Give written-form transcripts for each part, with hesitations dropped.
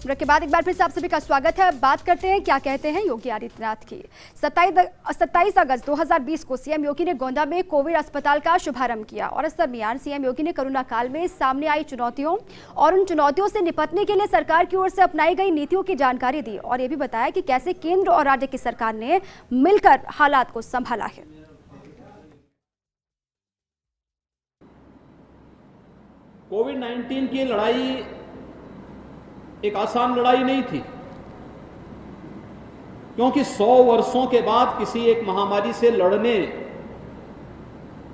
Break के बाद एक बार फिर से आप सभी का स्वागत है। बात करते हैं क्या कहते हैं योगी आदित्यनाथ की। 27 अगस्त 2020 को सीएम योगी ने गोंदा में कोविड अस्पताल का शुभारंभ किया और इस दरमियान सीएम योगी ने कोरोना काल में सामने आई चुनौतियों और उन चुनौतियों से निपटने के लिए सरकार की ओर से अपनाई गई नीतियों की जानकारी दी और ये भी बताया कि कैसे केंद्र और राज्य की सरकार ने मिलकर हालात को संभाला है। कोविड-19 की लड़ाई एक आसान लड़ाई नहीं थी, क्योंकि 100 वर्षों के बाद किसी एक महामारी से लड़ने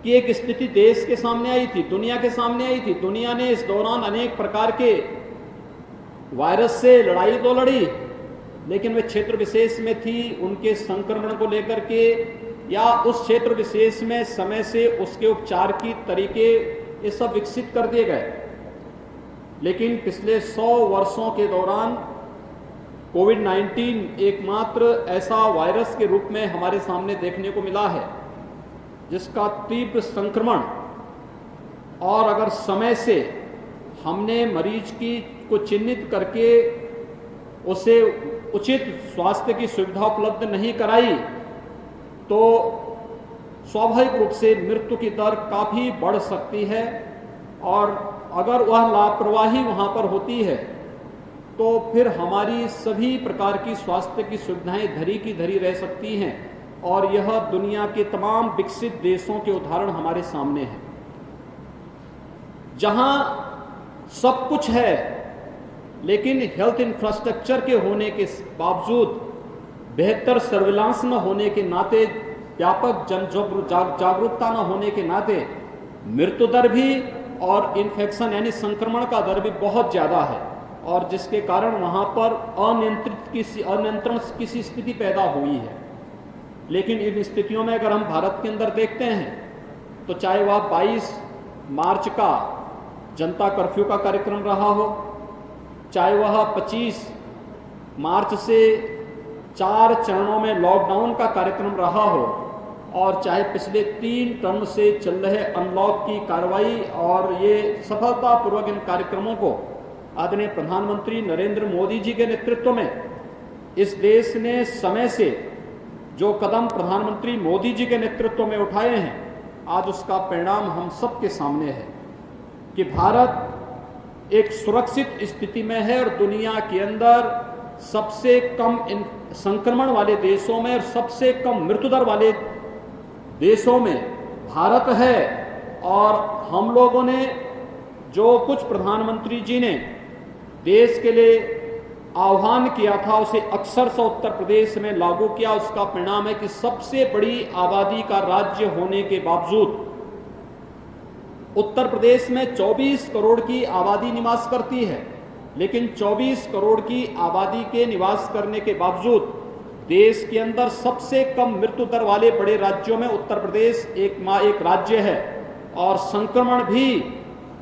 की एक स्थिति देश के सामने आई थी, दुनिया के सामने आई थी। दुनिया ने इस दौरान अनेक प्रकार के वायरस से लड़ाई तो लड़ी, लेकिन वे क्षेत्र विशेष में थी, उनके संक्रमण को लेकर के या उस क्षेत्र विशेष में समय से उसके उपचार की तरीके ये सब विकसित कर दिए गए। लेकिन पिछले 100 वर्षों के दौरान कोविड-19 एकमात्र ऐसा वायरस के रूप में हमारे सामने देखने को मिला है जिसका तीव्र संक्रमण और अगर समय से हमने मरीज को चिन्हित करके उसे उचित स्वास्थ्य की सुविधा उपलब्ध नहीं कराई तो स्वाभाविक रूप से मृत्यु की दर काफ़ी बढ़ सकती है। और अगर वह लापरवाही वहाँ पर होती है तो फिर हमारी सभी प्रकार की स्वास्थ्य की सुविधाएं धरी की धरी रह सकती हैं और यह दुनिया के तमाम विकसित देशों के उदाहरण हमारे सामने हैं, जहां सब कुछ है लेकिन हेल्थ इंफ्रास्ट्रक्चर के होने के बावजूद, बेहतर सर्विलांस न होने के नाते, व्यापक जन जागरूकता न होने के नाते मृत्यु दर भी और इन्फेक्शन यानी संक्रमण का दर भी बहुत ज़्यादा है और जिसके कारण वहाँ पर अनियंत्रण किसी स्थिति पैदा हुई है। लेकिन इन स्थितियों में अगर हम भारत के अंदर देखते हैं तो चाहे वह 22 मार्च का जनता कर्फ्यू का कार्यक्रम रहा हो, चाहे वह 25 मार्च से 4 चरणों में लॉकडाउन का कार्यक्रम रहा हो और चाहे पिछले 3 टर्म से चल रहे अनलॉक की कार्रवाई, और ये सफलतापूर्वक इन कार्यक्रमों को आदरणीय प्रधानमंत्री नरेंद्र मोदी जी के नेतृत्व में इस देश ने समय से जो कदम प्रधानमंत्री मोदी जी के नेतृत्व में उठाए हैं, आज उसका परिणाम हम सबके सामने है कि भारत एक सुरक्षित स्थिति में है और दुनिया के अंदर सबसे कम संक्रमण वाले देशों में और सबसे कम मृत्यु दर वाले देशों में भारत है। और हम लोगों ने जो कुछ प्रधानमंत्री जी ने देश के लिए आह्वान किया था उसे अक्षरशः उत्तर प्रदेश में लागू किया। उसका परिणाम है कि सबसे बड़ी आबादी का राज्य होने के बावजूद उत्तर प्रदेश में 24 करोड़ की आबादी निवास करती है, लेकिन 24 करोड़ की आबादी के निवास करने के बावजूद देश के अंदर सबसे कम मृत्यु दर वाले बड़े राज्यों में उत्तर प्रदेश एक राज्य है और संक्रमण भी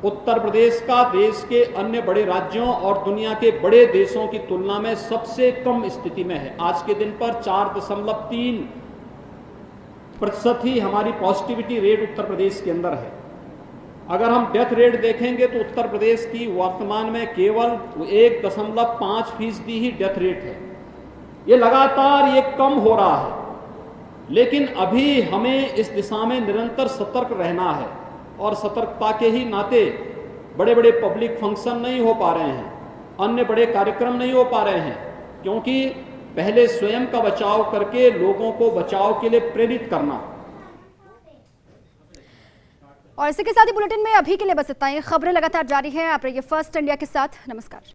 उत्तर प्रदेश का देश के अन्य बड़े राज्यों और दुनिया के बड़े देशों की तुलना में सबसे कम स्थिति में है। आज के दिन पर 4.3% ही हमारी पॉजिटिविटी रेट उत्तर प्रदेश के अंदर है। अगर हम डेथ रेट देखेंगे तो उत्तर प्रदेश की वर्तमान में केवल 1.5% ही डेथ रेट है। ये लगातार ये कम हो रहा है, लेकिन अभी हमें इस दिशा में निरंतर सतर्क रहना है और सतर्कता के ही नाते बड़े बड़े पब्लिक फंक्शन नहीं हो पा रहे हैं, अन्य बड़े कार्यक्रम नहीं हो पा रहे हैं, क्योंकि पहले स्वयं का बचाव करके लोगों को बचाव के लिए प्रेरित करना। और इसी के साथ ही बुलेटिन में अभी के लिए बस इतना ही। खबरें लगातार जारी हैं। आप रहिए फर्स्ट इंडिया के साथ। नमस्कार।